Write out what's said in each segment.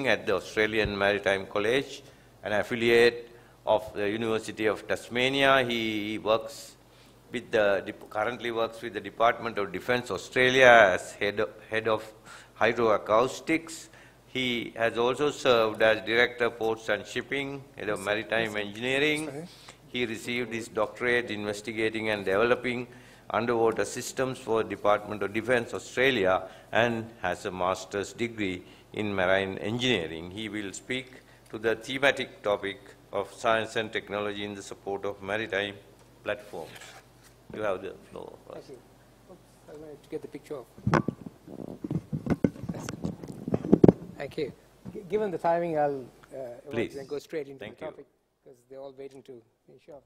at the Australian Maritime College, an affiliate of the University of Tasmania. He works with currently works with the Department of Defence Australia as head of Hydroacoustics. He has also served as Director of Ports and Shipping, Head of Maritime Engineering. He received his doctorate investigating and developing underwater systems for the Department of Defence Australia and has a master's degree in marine engineering. He will speak to the thematic topic of science and technology in the support of maritime platforms. You have the floor. Thank you. Oops, I wanted to get the picture off. Thank you. Given the timing, I'll go straight into the topic because they're all waiting to finish up.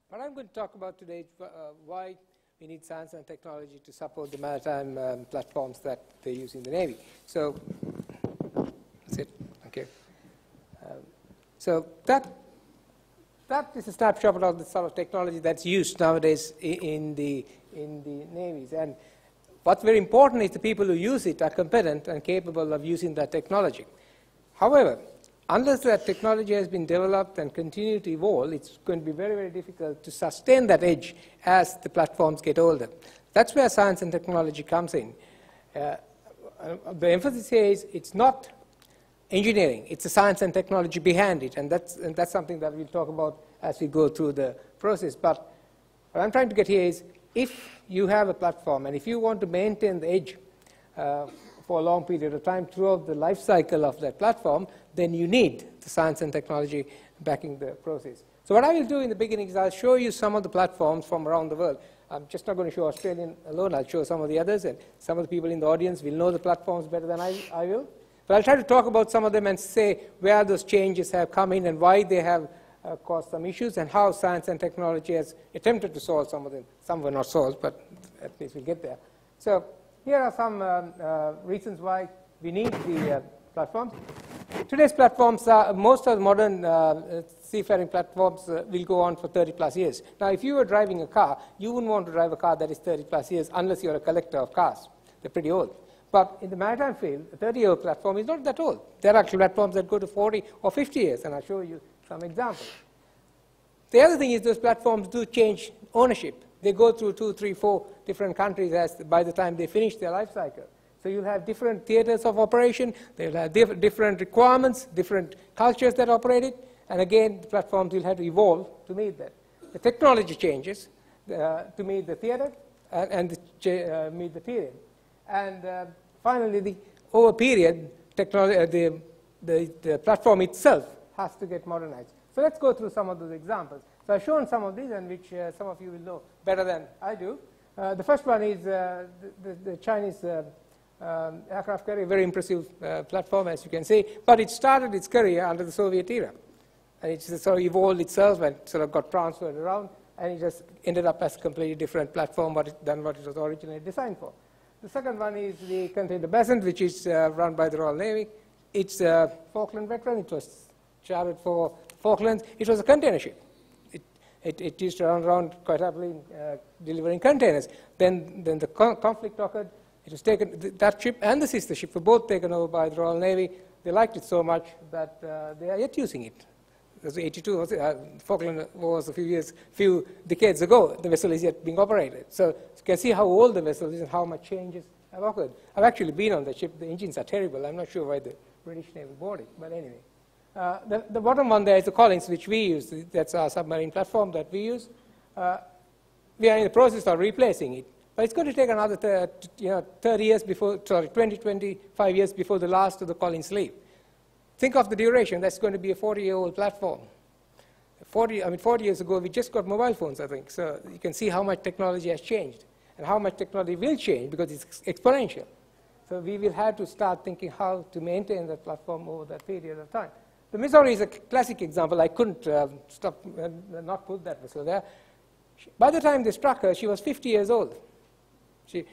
What I'm going to talk about today is why we need science and technology to support the maritime platforms that they use in the Navy. So that's it. Okay. So that is a snapshot of the sort of technology that's used nowadays in the navies. And what's very important is the people who use it are competent and capable of using that technology. However, unless that technology has been developed and continue to evolve, it's going to be very, very difficult to sustain that edge as the platforms get older. That's where science and technology comes in. The emphasis here is it's not engineering, it's the science and technology behind it, and that's something that we'll talk about as we go through the process. But what I'm trying to get here is if you have a platform and if you want to maintain the edge for a long period of time throughout the life cycle of that platform, then you need the science and technology backing the process. So what I will do in the beginning is I'll show you some of the platforms from around the world. I'm just not going to show Australian alone. I'll show some of the others, and some of the people in the audience will know the platforms better than I will. But I'll try to talk about some of them and say where those changes have come in and why they have caused some issues and how science and technology has attempted to solve some of them. Some were not solved, but at least we'll get there. So here are some reasons why we need the platforms. Today's platforms, most of the modern seafaring platforms will go on for 30 plus years. Now, if you were driving a car, you wouldn't want to drive a car that is 30 plus years unless you're a collector of cars. They're pretty old. But in the maritime field, a 30-year-old platform is not that old. There are actually platforms that go to 40 or 50 years, and I'll show you some examples. The other thing is those platforms do change ownership. They go through 2, 3, 4 different countries by the time they finish their life cycle. So you'll have different theaters of operation, they'll have different requirements, different cultures that operate it, and again, the platforms will have to evolve to meet that. The technology changes to meet the theater and meet the period. And finally, over period, technology, the platform itself has to get modernized. So let's go through some of those examples. So I've shown some of these, and which some of you will know better than I do. The first one is the Chinese aircraft carrier, very impressive platform, as you can see. But it started its career under the Soviet era. And it sort of evolved itself and sort of got transferred around, and it just ended up as a completely different platform than what it was originally designed for. The second one is the container basin, which is run by the Royal Navy. It's a Falkland veteran. It was chartered for Falklands. It was a container ship. It used to run around quite happily delivering containers. Then the conflict occurred. It was taken, that ship and the sister ship were both taken over by the Royal Navy. They liked it so much that they are yet using it. It was 82, Falkland War was a few decades ago. The vessel is yet being operated. So you can see how old the vessel is and how much changes have occurred. I've actually been on the ship. The engines are terrible. I'm not sure why the British Navy bought it, but anyway. The bottom one there is the Collins, which we use. That's our submarine platform that we use. We are in the process of replacing it. But it's going to take another 30 years before, 20, 25 years before the last of the Collins leave. Think of the duration. That's going to be a 40-year-old platform. 40 years ago, we just got mobile phones, I think. So you can see how much technology has changed and how much technology will change because it's exponential. So we will have to start thinking how to maintain that platform over that period of time. The Missouri is a classic example. I couldn't not put that vessel there. By the time they struck her, she was 50 years old. She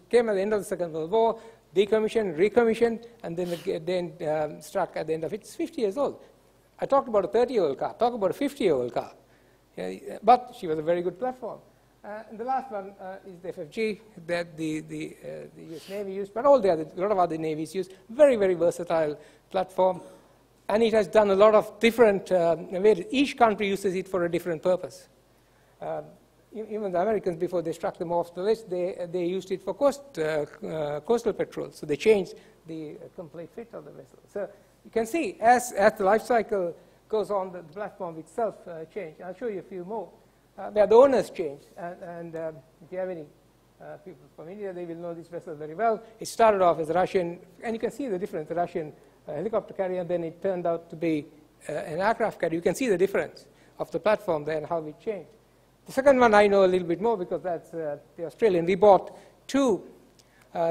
came at the end of the Second World War, decommissioned, recommissioned, and then struck at the end of it. It's 50 years old. I talked about a 30-year-old car. Talk about a 50-year-old car. But she was a very good platform. And the last one is the FFG that the US Navy used, but all the other, a lot of other navies use. Very, very versatile platform. And it has done a lot of different, each country uses it for a different purpose. Even the Americans, before they struck them off the list, they used it for coastal patrol. So they changed the complete fit of the vessel. So you can see, as the life cycle goes on, the platform itself changed. I'll show you a few more. Where the owners changed. And if you have any people from India, they will know this vessel very well. It started off as a Russian, and you can see the difference, the Russian helicopter carrier, and then it turned out to be an aircraft carrier. You can see the difference of the platform there and how it changed. The second one I know a little bit more because that's the Australian. We bought 2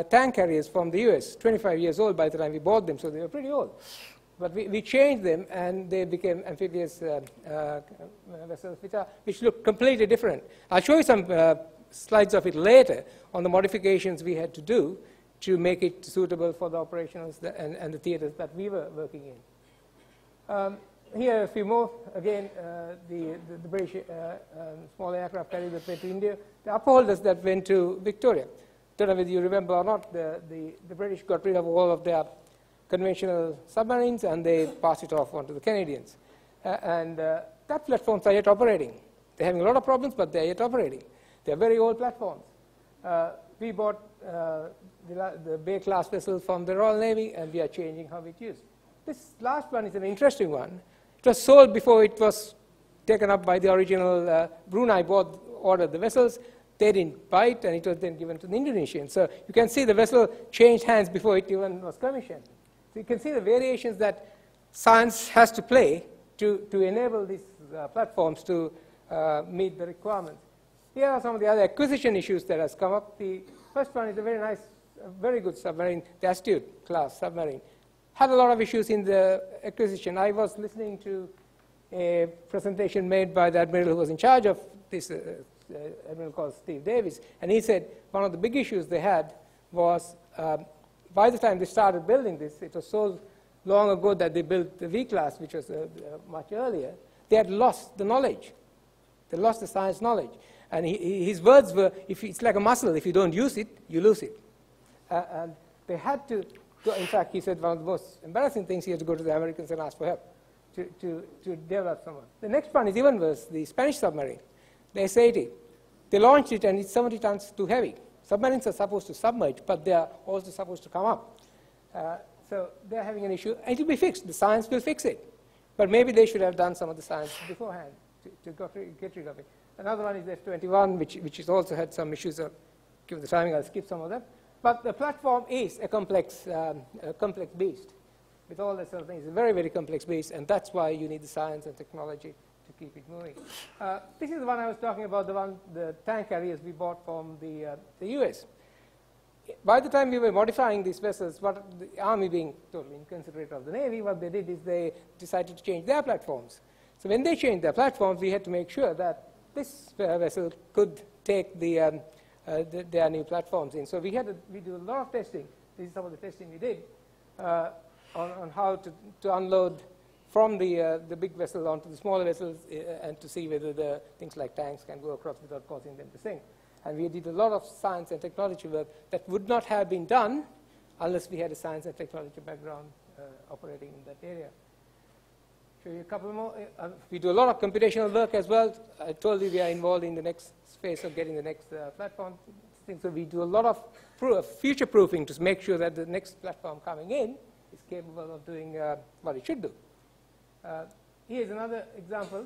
tank carriers from the US, 25 years old by the time we bought them, so they were pretty old. But we changed them, and they became amphibious vessels, which look completely different. I'll show you some slides of it later on the modifications we had to do to make it suitable for the operations and the theaters that we were working in. Here are a few more. Again, the British small aircraft carrier that went to India. The upholders that went to Victoria. Don't know whether you remember or not, the British got rid of all of their conventional submarines, and they passed it off onto the Canadians. That platforms are yet operating. They're having a lot of problems, but they're yet operating. They're very old platforms. We bought the Bay-class vessel from the Royal Navy, and we are changing how it's used. This last one is an interesting one. It was sold before it was taken up by the original Brunei board ordered the vessels. They didn't buy it, and it was then given to the Indonesians. So you can see the vessel changed hands before it even was commissioned. So you can see the variations that science has to play to enable these platforms to meet the requirements. Here are some of the other acquisition issues that has come up. The first one is a very nice, very good submarine, the Astute class submarine. Had a lot of issues in the acquisition. I was listening to a presentation made by the admiral who was in charge of this, admiral called Steve Davis, and he said one of the big issues they had was by the time they started building this, it was so long ago that they built the V-class, which was much earlier, they had lost the knowledge. They lost the science knowledge. And his words were, it's like a muscle. If you don't use it, you lose it. And they had to go. In fact, he said one of the most embarrassing things, he had to go to the Americans and ask for help to develop someone. The next one is even worse, the Spanish submarine, the S-80. They launched it, and it's 70 tons too heavy. Submarines are supposed to submerge, but they are also supposed to come up. So they're having an issue. It will be fixed. The science will fix it. But maybe they should have done some of the science beforehand to get rid of it. Another one is the F-21, which has also had some issues. Given the timing, I'll skip some of them. But the platform is a complex beast. With all that sort of things, it's a very, very complex beast, and that's why you need the science and technology to keep it moving. This is the one I was talking about, the tank carriers we bought from the US. By the time we were modifying these vessels, what the Army, being totally inconsiderate of the Navy, what they did is they decided to change their platforms. So when they changed their platforms, we had to make sure that this vessel could take their new platforms in. So we do a lot of testing. This is some of the testing we did on how to unload from the big vessel onto the smaller vessels and to see whether the things like tanks can go across without causing them to sink. And we did a lot of science and technology work that would not have been done unless we had a science and technology background operating in that area. Show you a couple more. We do a lot of computational work as well. I told you we are involved in the next phase of getting the next platform. So we do a lot of future proofing to make sure that the next platform coming in is capable of doing what it should do. Here's another example.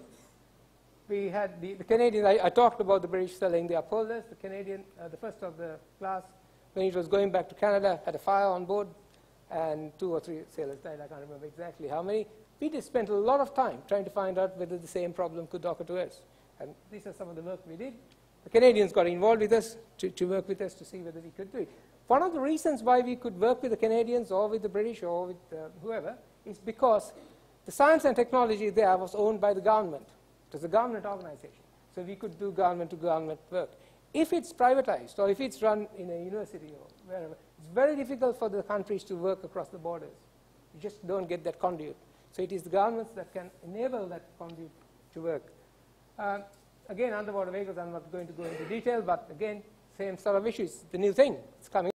We had the Canadian, I talked about the British selling the upholders. The Canadian, the first of the class, when it was going back to Canada, had a fire on board, and 2 or 3 sailors died. I can't remember exactly how many. We just spent a lot of time trying to find out whether the same problem could occur to us. And these are some of the work we did. The Canadians got involved with us to work with us to see whether we could do it. One of the reasons why we could work with the Canadians or with the British or with whoever is because the science and technology there was owned by the government. It was a government organization. So we could do government-to-government work. If it's privatized or if it's run in a university or wherever, it's very difficult for the countries to work across the borders. You just don't get that conduit. So it is the governments that can enable that conduit to work. again, underwater vehicles, I'm not going to go into detail, but again, same sort of issues. The new thing, it's coming.